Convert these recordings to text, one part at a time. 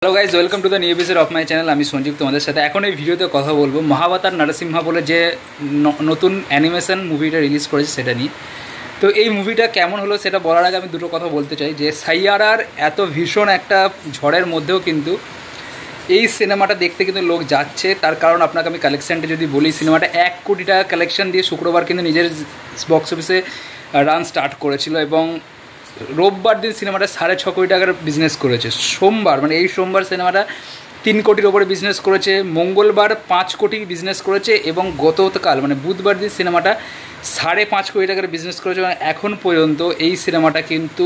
Hello guys, welcome to the new episode of my channel. আমি সঞ্জীব তোমাদের সাথে এখন এই ভিডিওতে কথা বলবো মহাবতার নরসিংহা বলে যে নতুন অ্যানিমেশন মুভিটা রিলিজ করেছে সেটা নিয়ে। তো এই মুভিটা কেমন হলো সেটা বলার আগে আমি দুটো কথা বলতে চাই যে সাইয়ারার এত ভীষণ একটা ঝড়ের মধ্যেও কিন্তু এই সিনেমাটা দেখতে কিন্তু লোক যাচ্ছে। তার কারণ আপনাকে আমি কালেকশানটা যদি বলি, সিনেমাটা 1 কোটি টাকা কালেকশান দিয়ে শুক্রবার কিন্তু নিজের বক্স অফিসে রান স্টার্ট করেছিল এবং রোববার দিন সিনেমাটা 6.5 কোটি টাকার বিজনেস করেছে। সোমবার মানে এই সোমবার সিনেমাটা 3 কোটির ওপরে বিজনেস করেছে, মঙ্গলবার 5 কোটি বিজনেস করেছে এবং গতকাল মানে বুধবার দিন সিনেমাটা 5.5 কোটি টাকার বিজনেস করেছে। এবং এখন পর্যন্ত এই সিনেমাটা কিন্তু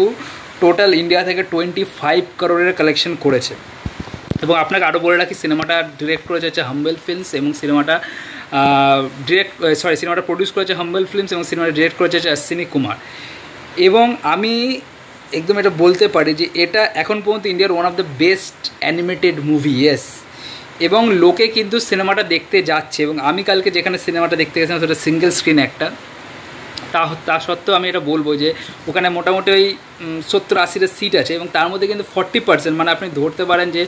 টোটাল ইন্ডিয়া থেকে 25 করোড়ের কালেকশন করেছে। এবং আপনাকে আরও বলে রাখি, সিনেমাটা ডিরেক্ট করেছে হচ্ছে হাম্বেল ফিল্মস এবং সিনেমাটা সিনেমাটা প্রডিউস করেছে হাম্বেল ফিল্মস এবং সিনেমাটা ডিরেক্ট করেছে হচ্ছে অশ্বিনী কুমার। এবং আমি একদম এটা বলতে পারি যে এটা এখন পর্যন্ত ইন্ডিয়ার one of the best animated movie. Yes, এবং লোকে কিন্তু সিনেমাটা দেখতে যাচ্ছে। এবং আমি কালকে যেখানে সিনেমাটা দেখতে গেছিলাম সেটা সিঙ্গেল স্ক্রিন একটা, তা সত্ত্বেও আমি এটা বলবো যে ওখানে মোটামুটি ওই 70-80টা সিট আছে এবং তার মধ্যে কিন্তু 40% মানে আপনি ধরতে পারেন যে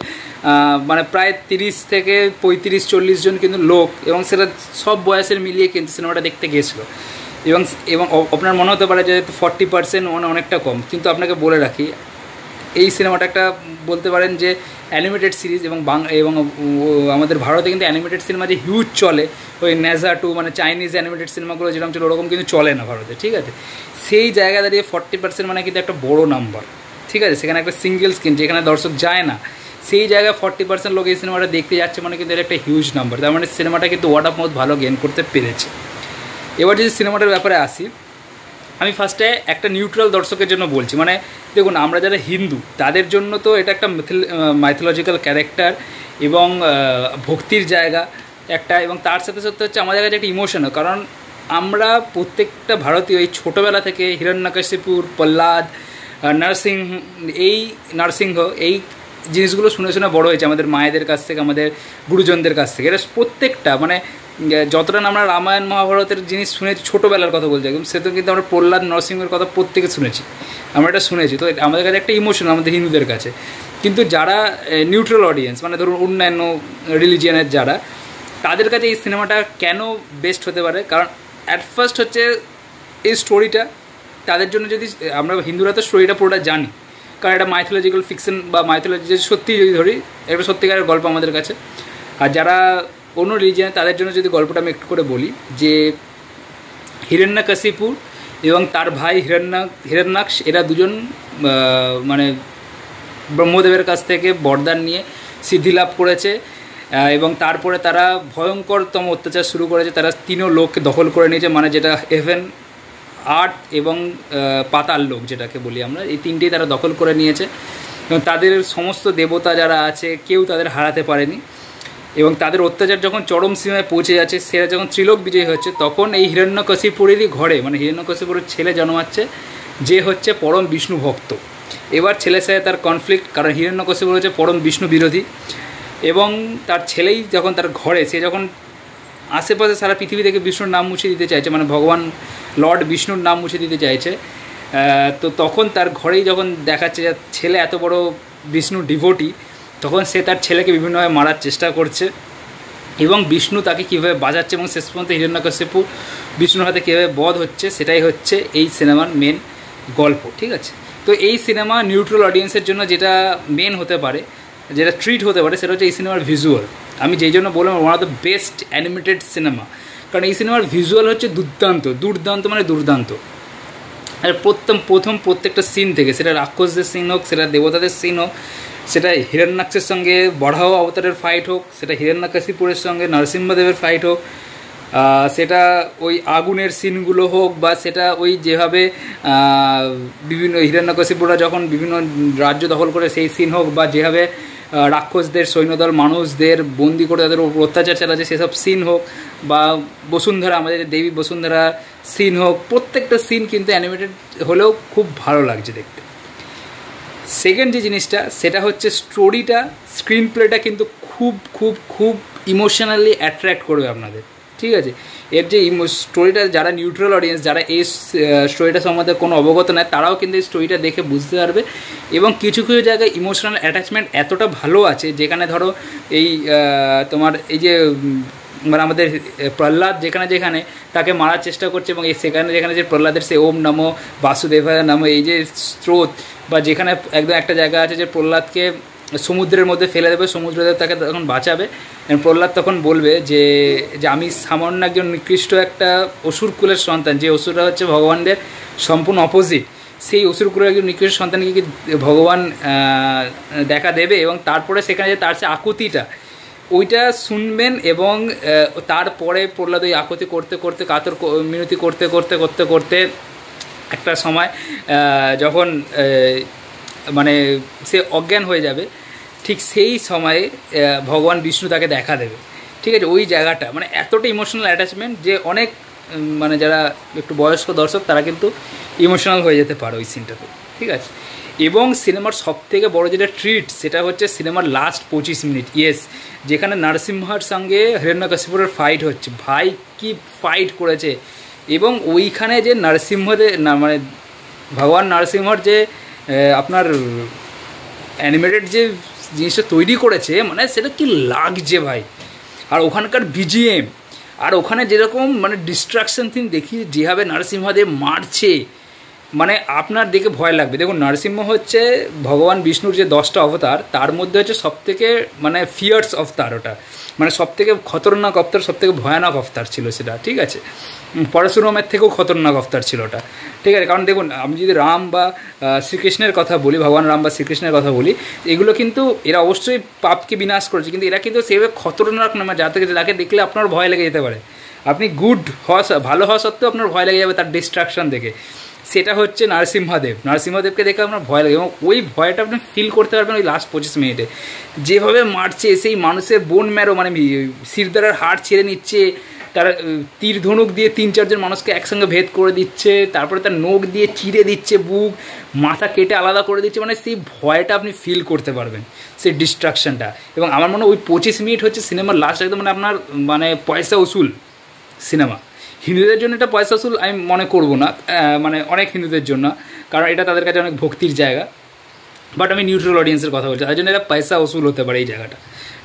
মানে প্রায় 30 থেকে 35-40 জন কিন্তু লোক, এবং সেটা সব বয়সের মিলিয়ে কিন্তু সিনেমাটা দেখতে গিয়েছিলো। এবং আপনার মনে হতে পারে যে 40% অনেকটা কম, কিন্তু আপনাকে বলে রাখি এই সিনেমাটা একটা বলতে পারেন যে অ্যানিমেটেড সিরিজ এবং আমাদের ভারতে কিন্তু অ্যানিমেটেড সিনেমা যে হিউজ চলে, ওই নেজা 2 মানে চাইনিজ অ্যানিমেটেড সিনেমাগুলো যেরকম চলে ওরকম কিন্তু চলে না ভারতে, ঠিক আছে। সেই জায়গা দাঁড়িয়ে 40% মানে কিন্তু একটা বড়ো নাম্বার, ঠিক আছে। সেখানে একটা সিঙ্গেল স্ক্রিন যেখানে দর্শক যায় না, সেই জায়গায় 40% লোক এই সিনেমাটা দেখতে যাচ্ছে মানে কিন্তু এটা একটা হিউজ নাম্বার। তার মানে সিনেমাটা কিন্তু ওয়ার্ড অফ মাউথ ভালো গেইন করতে পেরেছে। এবার যদি সিনেমাটার ব্যাপারে আসি, আমি ফার্স্টে একটা নিউট্রাল দর্শকের জন্য বলছি। মানে দেখুন, আমরা যারা হিন্দু তাদের জন্য তো এটা একটা মাইথোলজিক্যাল ক্যারেক্টার এবং ভক্তির জায়গা একটা, এবং তার সাথে সাথে হচ্ছে আমাদের কাছে একটা ইমোশনও। কারণ আমরা প্রত্যেকটা ভারতীয় এই ছোটোবেলা থেকে হিরণ্যকশিপুর, প্রহ্লাদ, নরসিংহ এই জিনিসগুলো শুনে শুনে বড়ো হয়েছে আমাদের মায়েদের কাছ থেকে, আমাদের গুরুজনদের কাছ থেকে। এটা প্রত্যেকটা মানে যতটা আমরা রামায়ণ মহাভারতের জিনিস শুনেছি, ছোটোবেলার কথা বলছি একদম, সেটা কিন্তু আমরা প্রহ্লাদ নরসিংহের কথা প্রত্যেকে শুনেছি, আমরা এটা শুনেছি। তো আমাদের কাছে একটা ইমোশন আমাদের হিন্দুদের কাছে। কিন্তু যারা নিউট্রাল অডিয়েন্স মানে ধরুন অন্যান্য রিলিজিয়ানের যারা, তাদের কাছে এই সিনেমাটা কেন বেস্ট হতে পারে, কারণ অ্যাট ফার্স্ট হচ্ছে এই স্টোরিটা তাদের জন্য, যদি আমরা হিন্দুরা তো স্টোরিটা পুরোটা জানি, কারণ এটা মাইথোলজিক্যাল ফিকশন বা মাইথোলজি সত্যি যদি ধরি একটা সত্যিকারের গল্প আমাদের কাছে। আর যারা অন্য রিলিজিয়ানে তাদের জন্য যদি গল্পটা আমি একটু করে বলি, যে হিরণ্যকশিপু এবং তার ভাই হিরণ্যাক্ষ এরা দুজন মানে ব্রহ্মদেবের কাছ থেকে বরদান নিয়ে সিদ্ধি লাভ করেছে এবং তারপরে তারা ভয়ঙ্করতম অত্যাচার শুরু করেছে। তারা 3 লোককে দখল করে নিয়েছে, মানে যেটা হেভেন, আর্থ এবং পাতাল লোক যেটাকে বলি আমরা, এই 3টেই তারা দখল করে নিয়েছে। এবং তাদের সমস্ত দেবতা যারা আছে কেউ তাদের হারাতে পারেনি। এবং তাদের অত্যাচার যখন চরম সীমায় পৌঁছে যাচ্ছে, সেটা যখন ত্রিলোক বিজয়ী হচ্ছে, তখন এই হিরণ্যকশিপুরেরই ঘরে মানে হিরণ্যকশিপুরের ছেলে জন্মাচ্ছে, যে হচ্ছে পরম বিষ্ণু ভক্ত। এবার ছেলের সাথে তার কনফ্লিক্ট, কারণ হিরণ্যকশিপুর হচ্ছে পরম বিষ্ণু বিরোধী। এবং তার ছেলেই যখন তার ঘরে, সে যখন আশেপাশে সারা পৃথিবী থেকে বিষ্ণুর নাম মুছে দিতে চাইছে, মানে ভগবান লর্ড বিষ্ণুর নাম মুছে দিতে চাইছে, তো তখন তার ঘরেই যখন দেখাচ্ছে যে ছেলে এত বড় বিষ্ণুর ডিভোটি, তখন সে তার ছেলেকে বিভিন্নভাবে মারার চেষ্টা করছে এবং বিষ্ণু তাকে কীভাবে বাজাচ্ছে এবং শেষ পর্যন্ত হিরণ্যকশিপু বিষ্ণুর হাতে কীভাবে বধ হচ্ছে, সেটাই হচ্ছে এই সিনেমার মেন গল্প, ঠিক আছে। তো এই সিনেমা নিউট্রাল অডিয়েন্সের জন্য যেটা মেন হতে পারে, যেটা ট্রিট হতে পারে, সেটা হচ্ছে এই সিনেমার ভিজুয়াল। আমি যেই জন্য বললাম one of the best animated cinema, কারণ এই সিনেমার ভিজুয়াল হচ্ছে দুর্দান্ত মানে দুর্দান্ত। আর প্রত্যেকটা সিন থেকে, সেটা রাক্ষসদের সিন হোক, সেটা দেবতাদের সিন হোক, সেটা হিরণ্যাক্ষের সঙ্গে বরাহ অবতারের ফাইট হোক, সেটা হিরণ্যকশিপুরের সঙ্গে নরসিংহদেবের ফাইট হোক, সেটা ওই আগুনের সিনগুলো হোক, বা সেটা ওই যেভাবে বিভিন্ন হিরণ্যকশিপুরা যখন বিভিন্ন রাজ্য দখল করে সেই সিন হোক, বা যেভাবে রাক্ষসদের সৈন্যদল মানুষদের বন্দি করে তাদের উপর অত্যাচার চালাচ্ছে সেসব সিন হোক, বা বসুন্ধরা আমাদের দেবী বসুন্ধরা সিন হোক, প্রত্যেকটা সিন কিন্তু অ্যানিমেটেড হলেও খুব ভালো লাগছে দেখতে। সেকেন্ড যে জিনিসটা সেটা হচ্ছে স্টোরিটা, স্ক্রিন প্লেটা কিন্তু খুব খুব খুব ইমোশনালি অ্যাট্রাক্ট করবে আপনাদের, ঠিক আছে। এর যে স্টোরিটা, যারা নিউট্রাল অডিয়েন্স, যারা এই স্টোরিটা সম্বন্ধে কোনো অবগত নয়, তারাও কিন্তু এই স্টোরিটা দেখে বুঝতে পারবে। এবং কিছু কিছু জায়গায় ইমোশনাল অ্যাটাচমেন্ট এতটা ভালো আছে, যেখানে ধরো এই তোমার এই যে মানে আমাদের প্রহ্লাদ যেখানে যেখানে তাকে মারার চেষ্টা করছে, এবং সেখানে যেখানে যে প্রহ্লাদের সে ওম নমো বাসুদেবায় নমো এই যে স্রোত, বা যেখানে একদম একটা জায়গা আছে যে প্রহ্লাদকে সমুদ্রের মধ্যে ফেলে দেবে, সমুদ্রদেব তাকে তখন বাঁচাবে। প্রহ্লাদ তখন বলবে যে আমি সামান্য একজন নিকৃষ্ট একটা অসুর কুলের সন্তান, যে অসুররা হচ্ছে ভগবানদের সম্পূর্ণ অপোজিট, সেই অসুর কুলের একজন নিকৃষ্ট সন্তানকে কি ভগবান দেখা দেবে। এবং তারপরে সেখানে যে তার সে আকুতিটা, ওইটা শুনবেন। এবং তারপরে প্রহ্লাদ ওই আকুতি করতে করতে, কাতর মিনতি করতে করতে করতে করতে একটা সময় যখন মানে সে অজ্ঞান হয়ে যাবে, ঠিক সেই সময়ে ভগবান বিষ্ণু তাকে দেখা দেবে। ঠিক আছে, ওই জায়গাটা মানে এতটা ইমোশনাল অ্যাটাচমেন্ট যে অনেক মানে যারা একটু বয়স্ক দর্শক তারা কিন্তু ইমোশনাল হয়ে যেতে পারে ওই সিনটাতে। ঠিক আছে, এবং সিনেমার সবথেকে বড় যেটা ট্রিট, সেটা হচ্ছে সিনেমার লাস্ট 25 মিনিট। ইয়েস, যেখানে নরসিংহার সঙ্গে হিরণ্যকশিপুরের ফাইট হচ্ছে, ভাই কি ফাইট করেছে। এবং ওইখানে যে নরসিংহদের মানে ভগবান নরসিংহর যে আপনার অ্যানিমেটেড যে জিনিসটা তৈরি করেছে, মানে সেটা কি লাগছে ভাই। আর ওখানকার বিজিএম, আর ওখানে যেরকম মানে ডিস্ট্রাকশন থিম দেখি, যেভাবে নরসিংহদেব মারছে, মানে আপনার দেখে ভয় লাগবে। দেখুন, নরসিংহ হচ্ছে ভগবান বিষ্ণুর যে 10টা অবতার, তার মধ্যে হচ্ছে সবথেকে মানে ফিয়ার্স অবতার, ওটা মানে সবথেকে খতরনাক অবতার, সবথেকে ভয়ানক অবতার ছিল সেটা। ঠিক আছে, পরশুরামের থেকেও খতরনাক অবতার ছিল ওটা। ঠিক আছে, কারণ দেখুন, আমি যদি রাম বা শ্রীকৃষ্ণের কথা বলি, ভগবান রাম বা শ্রীকৃষ্ণের কথা বলি, এগুলো কিন্তু এরা অবশ্যই পাপকে বিনাশ করেছে, কিন্তু এরা কিন্তু সেভাবে খতরনাক না, যাকে দেখলে আপনার ভয় লেগে যেতে পারে। আপনি গুড হওয়া, ভালো হওয়া সত্ত্বেও আপনার ভয় লেগে যাবে তার ডিস্ট্রাকশন দেখে। সেটা হচ্ছে নরসিংহদেবকে দেখে আপনার ভয় লাগে, এবং ওই ভয়টা আপনি ফিল করতে পারবেন ওই লাস্ট 25 মিনিটে। যেভাবে মারছে, সেই মানুষের বোন ম্যারো মানে শিরদাঁড়ার হাড় ছেড়ে নিচ্ছে, তার তীর ধনুক দিয়ে 3-4 জন মানুষকে একসঙ্গে ভেদ করে দিচ্ছে, তারপরে তার নখ দিয়ে চিরে দিচ্ছে বুক, মাথা কেটে আলাদা করে দিচ্ছে, মানে সেই ভয়টা আপনি ফিল করতে পারবেন, সেই ডিস্ট্রাকশনটা। এবং আমার মনে হয় ওই 25 মিনিট হচ্ছে সিনেমার লাস্ট একদম মানে আপনার মানে পয়সা উসুল সিনেমা। হিন্দুদের জন্য এটা পয়সা উসুল আমি মনে করবো না, মানে অনেক হিন্দুদের জন্য, কারণ এটা তাদের কাছে অনেক ভক্তির জায়গা। বাট আমি নিউট্রাল অডিয়েন্সের কথা বলছি, তার জন্য এটা পয়সা উসুল হতে পারে এই জায়গাটা।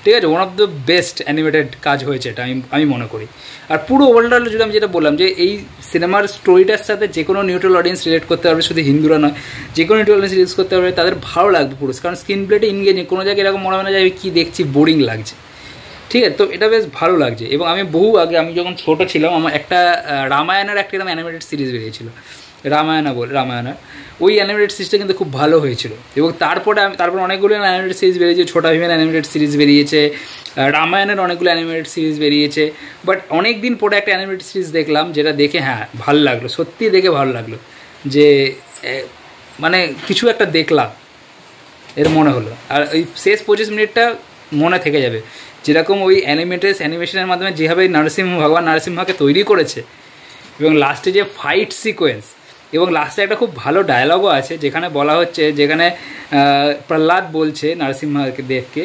ঠিক আছে, one of the best animated কাজ হয়েছে এটা আমি মনে করি। আর পুরো ওভারঅল যদি আমি যেটা বললাম, যে এই সিনেমার স্টোরিটার সাথে যে কোনো নিউট্রাল অডিয়েন্স রিলেট করতে পারবে, শুধু হিন্দুরা নয়, যে কোনো নিউট্রাল অডিয়েন্স রিলেট করতে পারবে, তাদের ভালো লাগবে পুরো। কারণ স্ক্রিন প্লেটে ইনগেজিং, কোনো জায়গায় এরকম মনে হয় না যে আমি কী দেখছি, বোরিং লাগছে। ঠিক আছে, তো এটা বেশ ভালো লাগছে। এবং আমি বহু আগে, আমি যখন ছোটো ছিলাম, আমার একটা রামায়ণের একটা এরকম অ্যানিমেটেড সিরিজ বেরিয়েছিল, রামায়ণার ওই অ্যানিমেটেড সিরিজটা কিন্তু খুব ভালো হয়েছিল। এবং তারপরে অনেকগুলো অ্যানিমেটেড সিরিজ বেরিয়েছে, ছোটা ভীমের অ্যানিমেটেড সিরিজ বেরিয়েছে, রামায়ণের অনেকগুলো অ্যানিমেটেড সিরিজ বেরিয়েছে। বাট অনেক দিন পরে একটা অ্যানিমেটেড সিরিজ দেখলাম, যেটা দেখে হ্যাঁ ভালো লাগলো, সত্যি দেখে ভালো লাগলো, যে মানে কিছু একটা দেখলাম এর মনে হলো। আর ওই শেষ 25 মিনিটটা মনে থেকে যাবে, যেরকম ওই অ্যানিমেশনের মাধ্যমে যেভাবে ভগবান নরসিংহকে তৈরি করেছে, এবং লাস্টে যে ফাইট সিকোয়েন্স, এবং লাস্টে একটা খুব ভালো ডায়লগও আছে, যেখানে বলা হচ্ছে, যেখানে প্রহ্লাদ বলছে নরসিংহদেবকে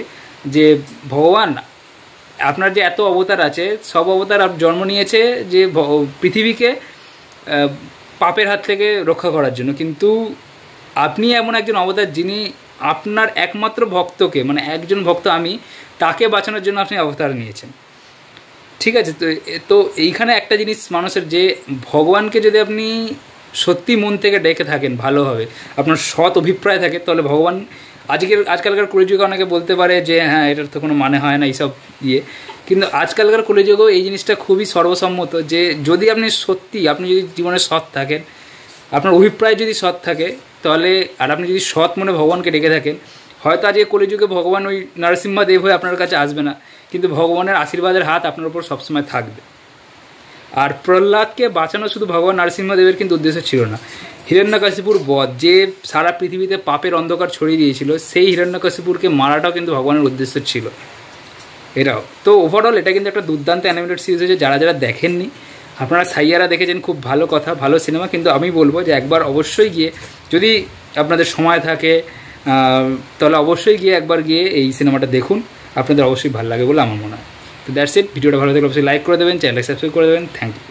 যে ভগবান আপনার যে এত অবতার আছে, সব অবতার জন্ম নিয়েছে যে পৃথিবীকে পাপের হাত থেকে রক্ষা করার জন্য, কিন্তু আপনি এমন একজন অবতার যিনি আপনার একমাত্র ভক্তকে, মানে একজন ভক্ত আমি, তাকে বাঁচানোর জন্য আপনি অবতার নিয়েছেন। ঠিক আছে, তো এইখানে একটা জিনিস মানুষের, যে ভগবানকে যদি আপনি সত্যি মন থেকে ডেকে থাকেন, ভালোভাবে আপনার সৎ অভিপ্রায় থাকে, তাহলে ভগবান আজকালকার কলিযুগে অনেকে বলতে পারে যে হ্যাঁ এটার তো কোনো মানে হয় না এইসব কিন্তু আজকালকার কলিযুগেও এই জিনিসটা খুবই সর্বসম্মত, যে যদি আপনি যদি জীবনে সৎ থাকেন, আপনার অভিপ্রায় যদি সৎ থাকে, তাহলে আর আপনি যদি সৎ মনে ভগবানকে ডেকে থাকেন, হয়তো আজকে কলিযুগে ভগবান ওই নরসিংহদেব হয়ে আপনার কাছে আসবে না, কিন্তু ভগবানের আশীর্বাদের হাত আপনার উপর সবসময় থাকবে। আর প্রহ্লাদকে বাঁচানো শুধু ভগবান নরসিংহদেবের কিন্তু উদ্দেশ্য ছিল না, হিরণ্যকশিপুর বধ, যে সারা পৃথিবীতে পাপের অন্ধকার ছড়িয়ে দিয়েছিল, সেই হিরণ্যকশিপুরকে মারাটাও কিন্তু ভগবানের উদ্দেশ্য ছিল। এটাও তো ওভারঅল এটা কিন্তু একটা দুর্দান্ত অ্যানিমেটেড সিরিজ হয়েছে। যারা যারা দেখেননি, আপনারা সাইয়ারা দেখেছেন, খুব ভালো কথা, ভালো সিনেমা। কিন্তু আমি বলবো যে একবার অবশ্যই গিয়ে, যদি আপনাদের সময় থাকে তাহলে অবশ্যই গিয়ে একবার গিয়ে এই সিনেমাটা দেখুন, আপনাদের অবশ্যই ভালো লাগে বলে আমার মনে হয়। তো দ্যাটস ইট, ভিডিওটা ভালো থাকলে অবশ্যই লাইক করে দেবেন, চ্যানেলটা সাবস্ক্রাইব করে দেবেন। Thank you.